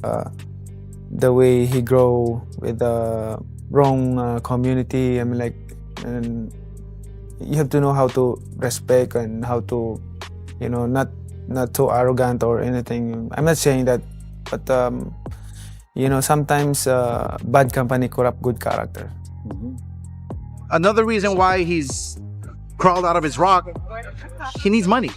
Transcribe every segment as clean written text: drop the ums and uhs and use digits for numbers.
the way he grow with the wrong community. I mean, like, and you have to know how to respect and how to, not too arrogant or anything. I'm not saying that, but sometimes bad company corrupt good character. Another reason why he's crawled out of his rock, he needs money.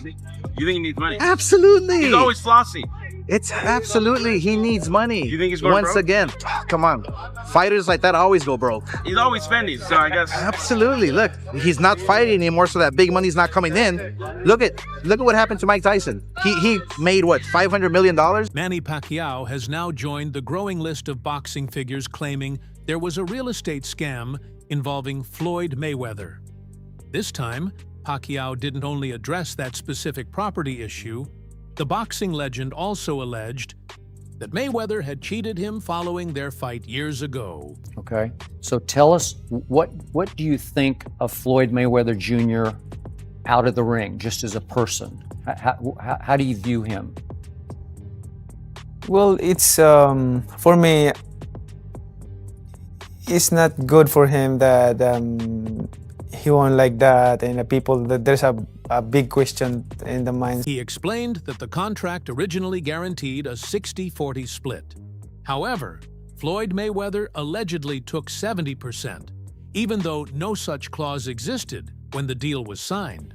You think he needs money? Absolutely. He's always flossy. It's absolutely, he needs money. You think he's going Once broke? again, come on. Fighters like that always go broke. He's always spending, so I guess. Absolutely. Look, he's not fighting anymore, so that big money's not coming in. Look at what happened to Mike Tyson. He made what, $500 million? Manny Pacquiao has now joined the growing list of boxing figures claiming there was a real estate scam involving Floyd Mayweather. This time, Pacquiao didn't only address that specific property issue. The boxing legend also alleged that Mayweather had cheated him following their fight years ago. Okay, so tell us, what do you think of Floyd Mayweather Jr. out of the ring, just as a person? How do you view him? Well, it's for me, it's not good for him that he won like that, and there's a big question in the mind. He explained that the contract originally guaranteed a 60-40 split. However, Floyd Mayweather allegedly took 70%, even though no such clause existed when the deal was signed.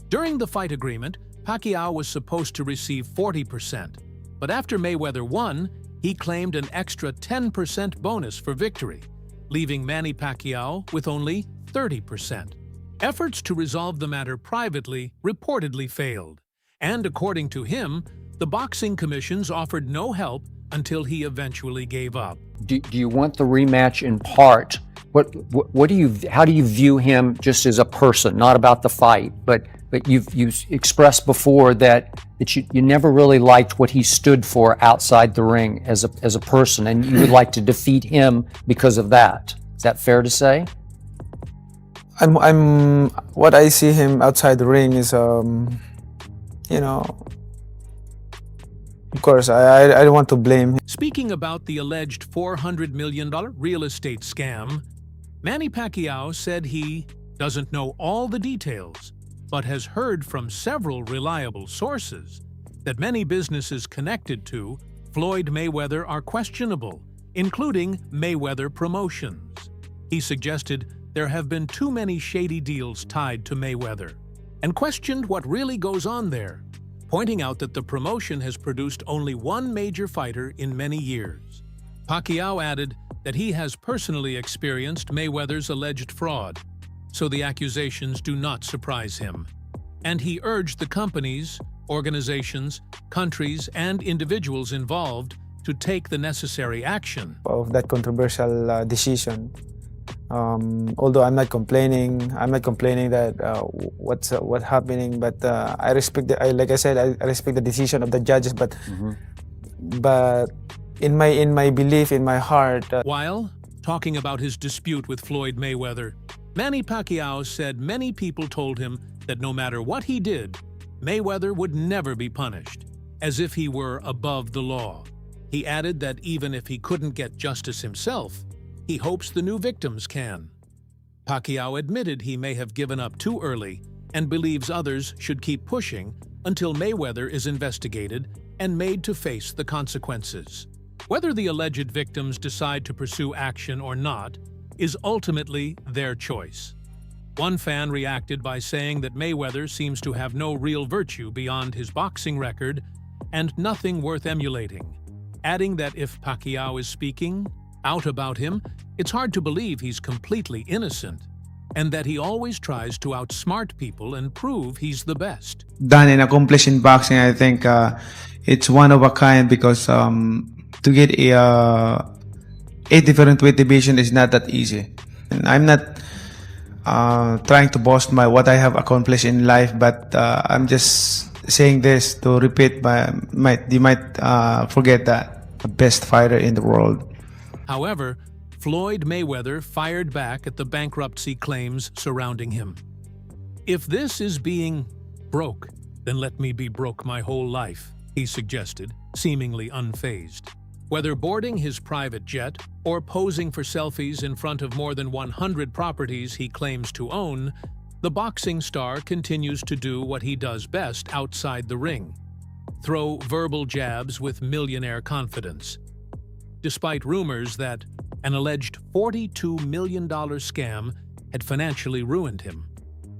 During the fight agreement, Pacquiao was supposed to receive 40%, but after Mayweather won, he claimed an extra 10% bonus for victory, leaving Manny Pacquiao with only 30%. Efforts to resolve the matter privately reportedly failed, and according to him, the boxing commissions offered no help until he eventually gave up. Do you want the rematch in part? How do you view him just as a person, not about the fight, but you've expressed before that you never really liked what he stood for outside the ring as a person, and you would like to defeat him because of that. Is that fair to say? I'm what I see him outside the ring is of course I don't want to blame him. Speaking about the alleged $400 million real estate scam, Manny Pacquiao said he doesn't know all the details, but has heard from several reliable sources that many businesses connected to Floyd Mayweather are questionable, including Mayweather Promotions. He suggested there have been too many shady deals tied to Mayweather, and questioned what really goes on there, pointing out that the promotion has produced only one major fighter in many years. Pacquiao added that he has personally experienced Mayweather's alleged fraud, so the accusations do not surprise him. And he urged the companies, organizations, countries, and individuals involved to take the necessary action. Of that controversial decision. Although I'm not complaining that what's happening, but I respect like I said, I respect the decision of the judges, but in my belief, in my heart. While talking about his dispute with Floyd Mayweather, Manny Pacquiao said many people told him that no matter what he did, Mayweather would never be punished, as if he were above the law. He added that even if he couldn't get justice himself, he hopes the new victims can. Pacquiao admitted he may have given up too early and believes others should keep pushing until Mayweather is investigated and made to face the consequences. Whether the alleged victims decide to pursue action or not is ultimately their choice. One fan reacted by saying that Mayweather seems to have no real virtue beyond his boxing record and nothing worth emulating, adding that if Pacquiao is speaking out about him, it's hard to believe he's completely innocent, and that he always tries to outsmart people and prove he's the best. Done and accomplished in boxing, I think it's one of a kind, because to get a different weight division is not that easy. And I'm not trying to boast what I have accomplished in life, but I'm just saying this to repeat. You might forget that the best fighter in the world. However, Floyd Mayweather fired back at the bankruptcy claims surrounding him. If this is being broke, then let me be broke my whole life, he suggested, seemingly unfazed. Whether boarding his private jet or posing for selfies in front of more than 100 properties he claims to own, the boxing star continues to do what he does best outside the ring: throw verbal jabs with millionaire confidence. Despite rumors that an alleged $42 million scam had financially ruined him,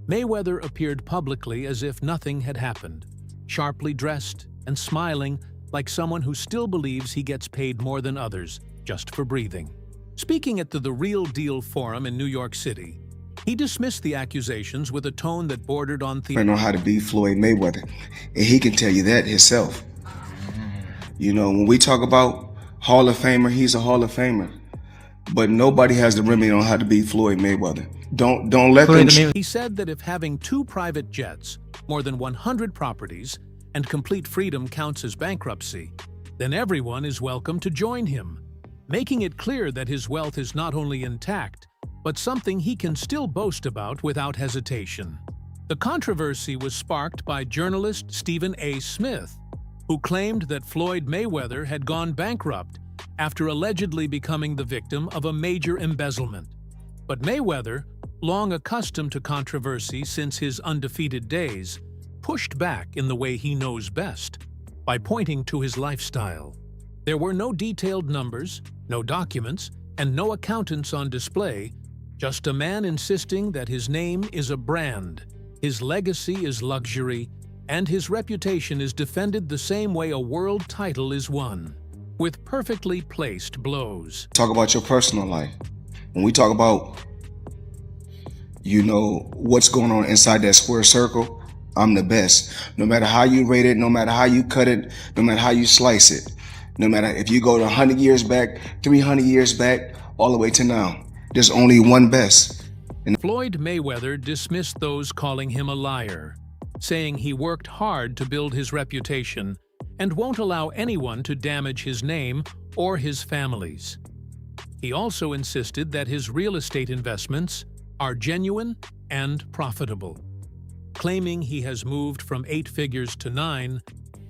Mayweather appeared publicly as if nothing had happened, sharply dressed and smiling like someone who still believes he gets paid more than others just for breathing. Speaking at the Real Deal Forum in New York City, he dismissed the accusations with a tone that bordered on I know how to beat Floyd Mayweather, and he can tell you that himself. You know, when we talk about Hall of Famer, he's a Hall of Famer, but nobody has the remedy on how to beat Floyd Mayweather. Don't let them. He said that if having 2 private jets, more than 100 properties, and complete freedom counts as bankruptcy, then everyone is welcome to join him, making it clear that his wealth is not only intact, but something he can still boast about without hesitation. The controversy was sparked by journalist Stephen A. Smith, who claimed that Floyd Mayweather had gone bankrupt after allegedly becoming the victim of a major embezzlement. But Mayweather, long accustomed to controversy since his undefeated days, pushed back in the way he knows best, by pointing to his lifestyle. There were no detailed numbers, no documents, and no accountants on display, just a man insisting that his name is a brand, his legacy is luxury, and his reputation is defended the same way a world title is won, with perfectly placed blows. Talk about your personal life. When we talk about, you know, what's going on inside that square circle, I'm the best. No matter how you rate it, no matter how you cut it, no matter how you slice it, no matter if you go to 100 years back, 300 years back, all the way to now, there's only one best. Floyd Mayweather dismissed those calling him a liar, saying he worked hard to build his reputation and won't allow anyone to damage his name or his family's. He also insisted that his real estate investments are genuine and profitable. Claiming he has moved from 8 figures to 9,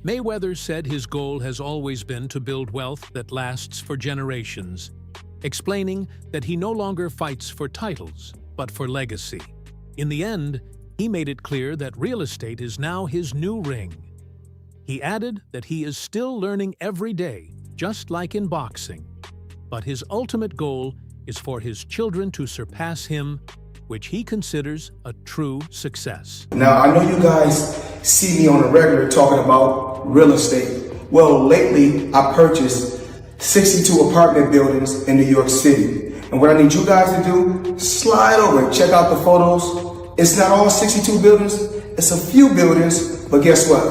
Mayweather said his goal has always been to build wealth that lasts for generations, explaining that he no longer fights for titles, but for legacy. In the end, he made it clear that real estate is now his new ring. He added that he is still learning every day, just like in boxing, but his ultimate goal is for his children to surpass him, which he considers a true success. Now, I know you guys see me on a regular talking about real estate. Well, lately I purchased 62 apartment buildings in New York City. And what I need you guys to do, slide over and check out the photos. It's not all 62 buildings, it's a few buildings, but guess what?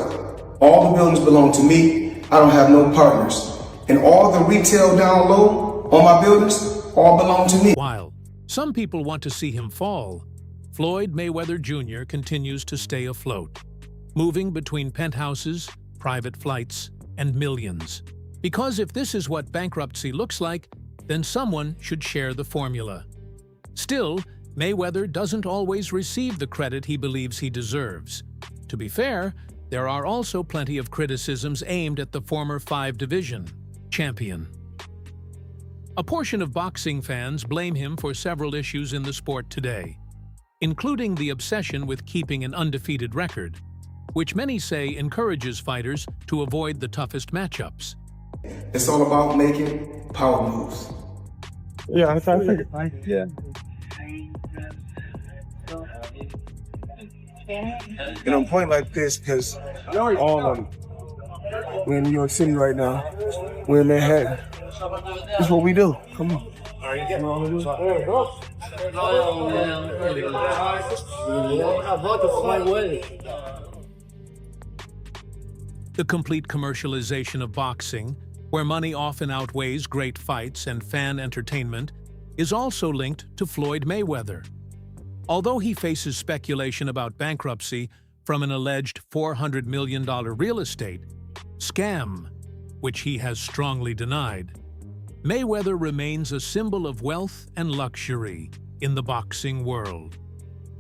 All the buildings belong to me. I don't have no partners. And all the retail down low on my buildings all belong to me. While some people want to see him fall, Floyd Mayweather Jr. continues to stay afloat, moving between penthouses, private flights, and millions. Because if this is what bankruptcy looks like, then someone should share the formula. Still, Mayweather doesn't always receive the credit he believes he deserves. To be fair, there are also plenty of criticisms aimed at the former 5-division champion. A portion of boxing fans blame him for several issues in the sport today, including the obsession with keeping an undefeated record, which many say encourages fighters to avoid the toughest matchups. It's all about making power moves. Yeah, yeah. And I'm pointing like this because all of them. We're in New York City right now. We're in Manhattan. That's what we do. Come on. The complete commercialization of boxing, where money often outweighs great fights and fan entertainment, is also linked to Floyd Mayweather. Although he faces speculation about bankruptcy from an alleged $400 million real estate scam, which he has strongly denied, Mayweather remains a symbol of wealth and luxury in the boxing world.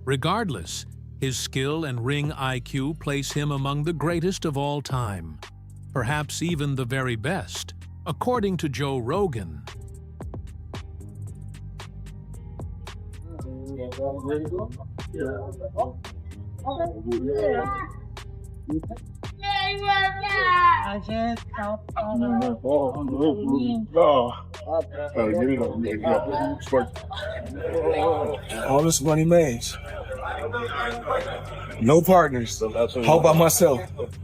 Regardless, his skill and ring IQ place him among the greatest of all time, perhaps even the very best. According to Joe Rogan, All this money made. No partners. All by myself.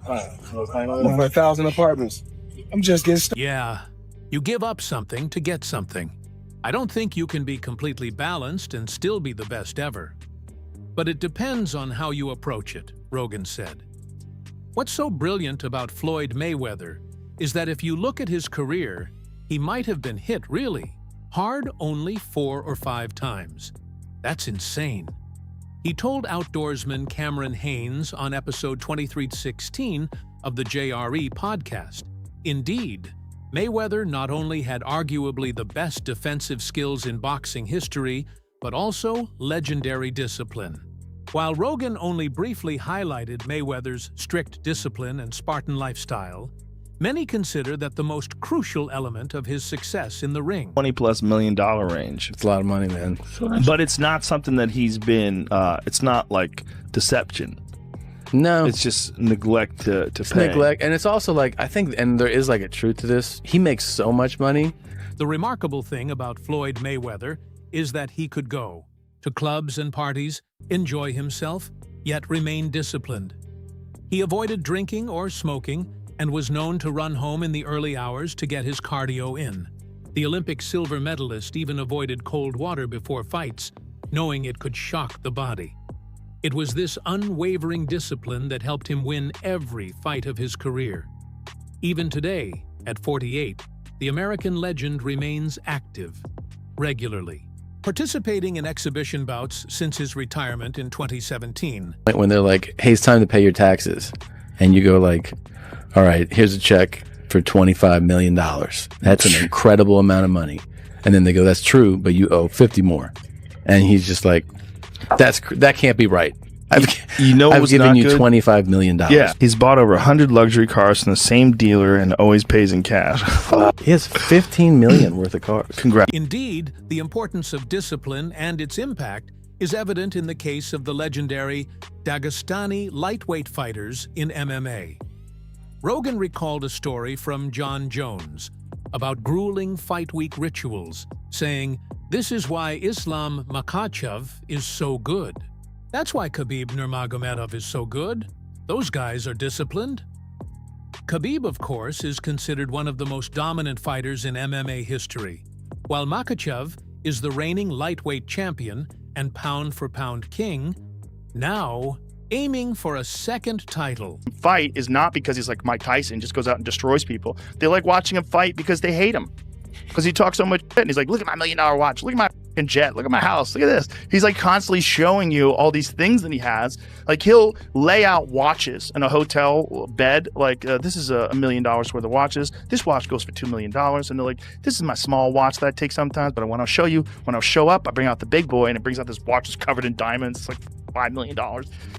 Over 1,000 apartments. I'm just getting started. yeah, you give up something to get something. I don't think you can be completely balanced and still be the best ever. But it depends on how you approach it, Rogan said. What's so brilliant about Floyd Mayweather is that if you look at his career, he might have been hit really hard only 4 or 5 times. That's insane. He told outdoorsman Cameron Haynes on episode 2316 of the JRE podcast, indeed, Mayweather not only had arguably the best defensive skills in boxing history, but also legendary discipline. While Rogan only briefly highlighted Mayweather's strict discipline and Spartan lifestyle, many consider that the most crucial element of his success in the ring. $20+ million range. It's a lot of money, man. But it's not something that he's been, it's not like deception. No. It's just neglect to It's pay. neglect. And it's also like, I think, and there is like a truth to this, he makes so much money. The remarkable thing about Floyd Mayweather is that he could go to clubs and parties, enjoy himself, yet remain disciplined. He avoided drinking or smoking and was known to run home in the early hours to get his cardio in. The Olympic silver medalist even avoided cold water before fights, knowing it could shock the body. It was this unwavering discipline that helped him win every fight of his career. Even today, at 48, the American legend remains active, regularly, participating in exhibition bouts since his retirement in 2017. When they're like, hey, it's time to pay your taxes. And you go like, all right, here's a check for $25 million. That's an incredible amount of money. And then they go, that's true, but you owe 50 more. And he's just like, that can't be right. I've given you $25 million. Yeah, he's bought over 100 luxury cars from the same dealer and always pays in cash. He has $15 million worth of cars. Congrats. Indeed, the importance of discipline and its impact is evident in the case of the legendary Dagestani lightweight fighters in MMA. Rogan recalled a story from John Jones about grueling fight week rituals, saying, "This is why Islam Makhachev is so good. That's why Khabib Nurmagomedov is so good. Those guys are disciplined." Khabib, of course, is considered one of the most dominant fighters in MMA history, while Makhachev is the reigning lightweight champion and pound-for-pound king, now aiming for a second title. Fight is not because he's like Mike Tyson, just goes out and destroys people. They like watching him fight because they hate him. Because he talks so much shit and he's like, look at my $1 million watch, look at my fucking jet, look at my house, look at this. He's like constantly showing you all these things that he has. Like he'll lay out watches in a hotel bed, like this is $1 million worth of watches. This watch goes for $2 million. And they're like, this is my small watch that I take sometimes, but when I'll show you, when I'll show up, I bring out the big boy and it brings out this watch that's covered in diamonds. It's like $5 million.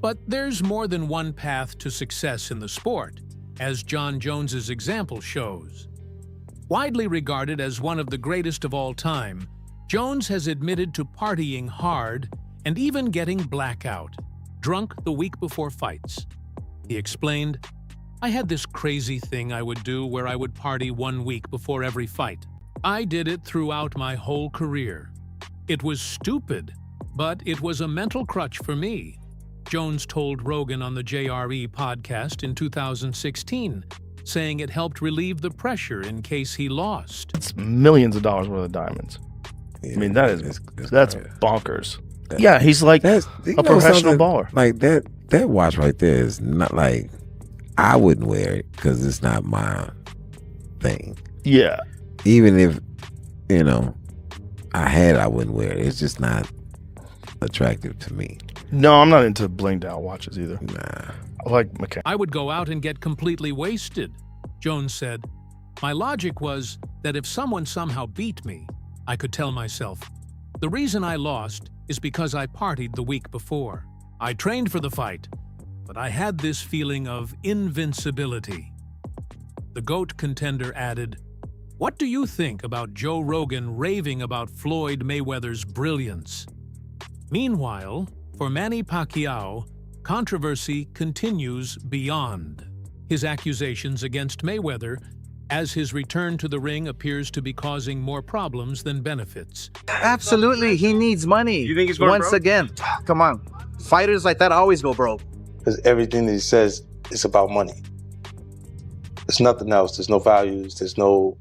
But there's more than one path to success in the sport, as John Jones's example shows. Widely regarded as one of the greatest of all time, Jones has admitted to partying hard and even getting blackout, drunk the week before fights. He explained, "I had this crazy thing I would do where I would party 1 week before every fight. I did it throughout my whole career. It was stupid, but it was a mental crutch for me," Jones told Rogan on the JRE podcast in 2016, saying it helped relieve the pressure in case he lost. It's millions of dollars worth of diamonds. I mean, that's bonkers. Yeah, he's like a professional baller. Like that watch right there is not like, I wouldn't wear it because it's not my thing. Yeah. Even if, I had it, I wouldn't wear it. It's just not attractive to me. No, I'm not into blinged out watches either. Nah. I like mechanics. I would go out and get completely wasted, Jones said. My logic was that if someone somehow beat me, I could tell myself, the reason I lost is because I partied the week before. I trained for the fight, but I had this feeling of invincibility. The GOAT contender added, What do you think about Joe Rogan raving about Floyd Mayweather's brilliance? Meanwhile, for Manny Pacquiao, controversy continues beyond his accusations against Mayweather, as his return to the ring appears to be causing more problems than benefits. Absolutely, he needs money. You think he's going Once broke? again, come on. Fighters like that always go broke. Because everything that he says is about money. There's nothing else. There's no values. There's no...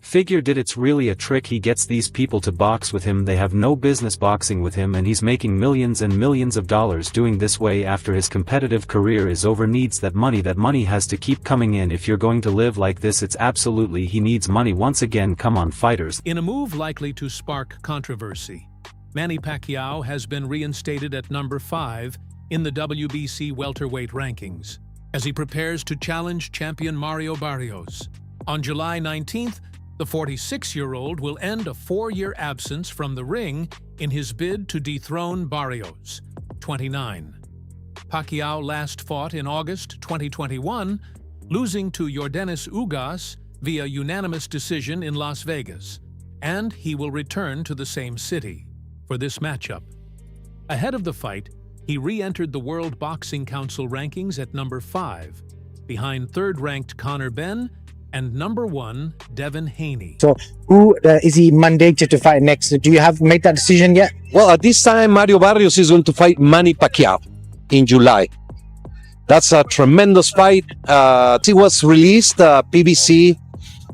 Figured it's really a trick. He gets these people to box with him. They have no business boxing with him, and he's making millions and millions of dollars doing this way after his competitive career is over. Needs that money. That money has to keep coming in. If you're going to live like this, it's absolutely he needs money. Once again, come on, fighters. In a move likely to spark controversy, Manny Pacquiao has been reinstated at number 5 in the WBC welterweight rankings as he prepares to challenge champion Mario Barrios. On July 19th, the 46-year-old will end a 4-year absence from the ring in his bid to dethrone Barrios, 29. Pacquiao last fought in August 2021, losing to Yordenis Ugas via unanimous decision in Las Vegas, and he will return to the same city for this matchup. Ahead of the fight, he re-entered the World Boxing Council rankings at number 5, behind third-ranked Conor Benn and number 1, Devin Haney. So, who is he mandated to fight next? Do you have made that decision yet? Well, at this time, Mario Barrios is going to fight Manny Pacquiao in July. That's a tremendous fight. It was released, PBC.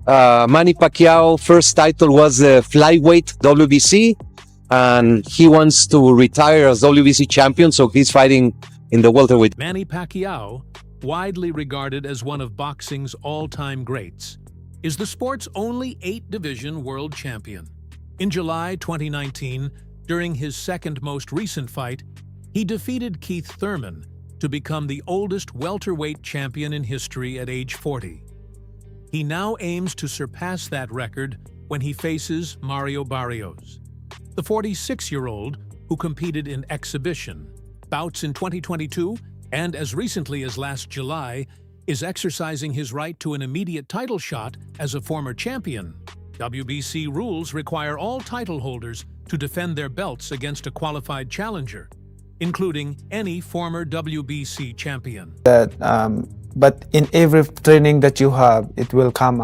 Manny Pacquiao first title was the flyweight WBC, and he wants to retire as WBC champion, so he's fighting in the welterweight. Manny Pacquiao, widely regarded as one of boxing's all-time greats, is the sport's only 8-division world champion. In July 2019, during his second most recent fight, he defeated Keith Thurman to become the oldest welterweight champion in history at age 40. He now aims to surpass that record when he faces Mario Barrios. The 46-year-old, who competed in exhibition bouts in 2022, and as recently as last July, is exercising his right to an immediate title shot as a former champion. WBC rules require all title holders to defend their belts against a qualified challenger, including any former WBC champion. But in every training that you have, it will come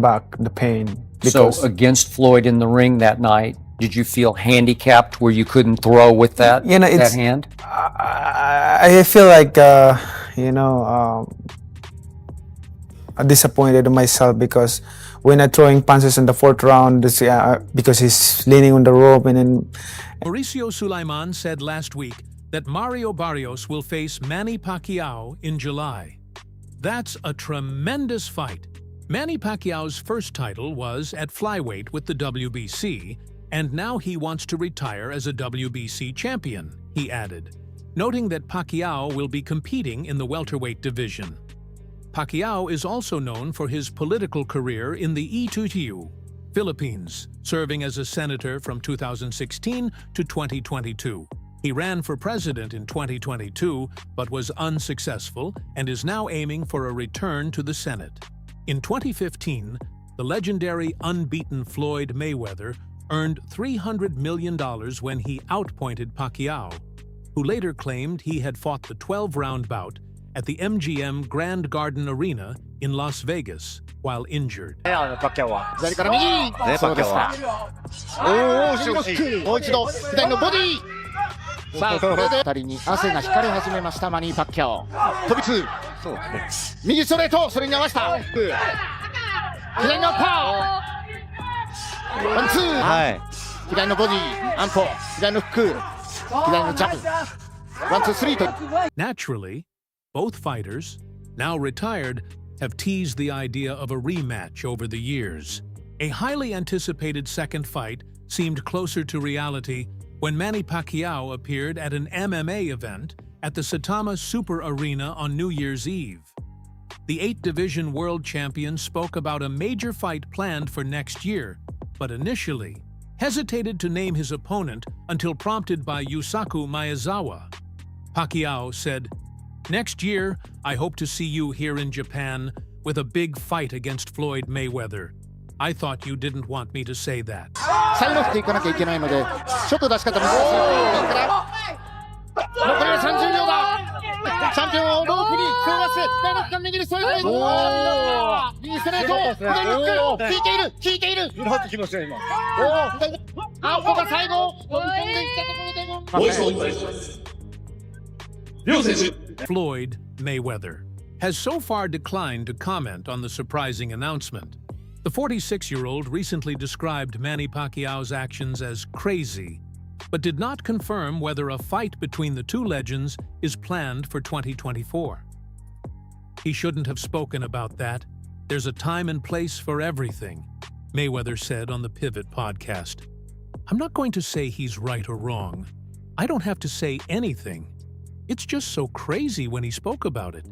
back, the pain. So against Floyd in the ring that night, did you feel handicapped where you couldn't throw with that, that hand? I feel like, disappointed in myself because when I'm throwing punches in the 4th round, because he's leaning on the rope and then... Mauricio Sulaiman said last week that Mario Barrios will face Manny Pacquiao in July. That's a tremendous fight. Manny Pacquiao's first title was at flyweight with the WBC, and now he wants to retire as a WBC champion, he added, noting that Pacquiao will be competing in the welterweight division. Pacquiao is also known for his political career in the ETU, Philippines, serving as a senator from 2016 to 2022. He ran for president in 2022, but was unsuccessful and is now aiming for a return to the Senate. In 2015, the legendary unbeaten Floyd Mayweather earned $300 million when he outpointed Pacquiao, who later claimed he had fought the 12-round bout at the MGM Grand Garden Arena in Las Vegas while injured. Naturally, both fighters, now retired, have teased the idea of a rematch over the years. A highly anticipated second fight seemed closer to reality when Manny Pacquiao appeared at an MMA event at the Saitama Super Arena on New Year's Eve. The 8-division world champion spoke about a major fight planned for next year, but initially hesitated to name his opponent until prompted by Yusaku Maezawa. Pacquiao said, "Next year, I hope to see you here in Japan with a big fight against Floyd Mayweather. I thought you didn't want me to say that. サイド振っていかなきゃいけないので、ちょっと出し方難しいから残りは30秒だ。チャンピオンをロープに転がして7分間握り添えない。右ストレート、左ノック、効いている、効いている。なってきました今。ここが最後、飛び込んでいったところで。Floyd Mayweather has so far declined to comment on the surprising announcement. The 46-year-old recently described Manny Pacquiao's actions as crazy, but did not confirm whether a fight between the two legends is planned for 2024. He shouldn't have spoken about that. There's a time and place for everything, Mayweather said on the Pivot podcast. I'm not going to say he's right or wrong. I don't have to say anything. It's just so crazy when he spoke about it.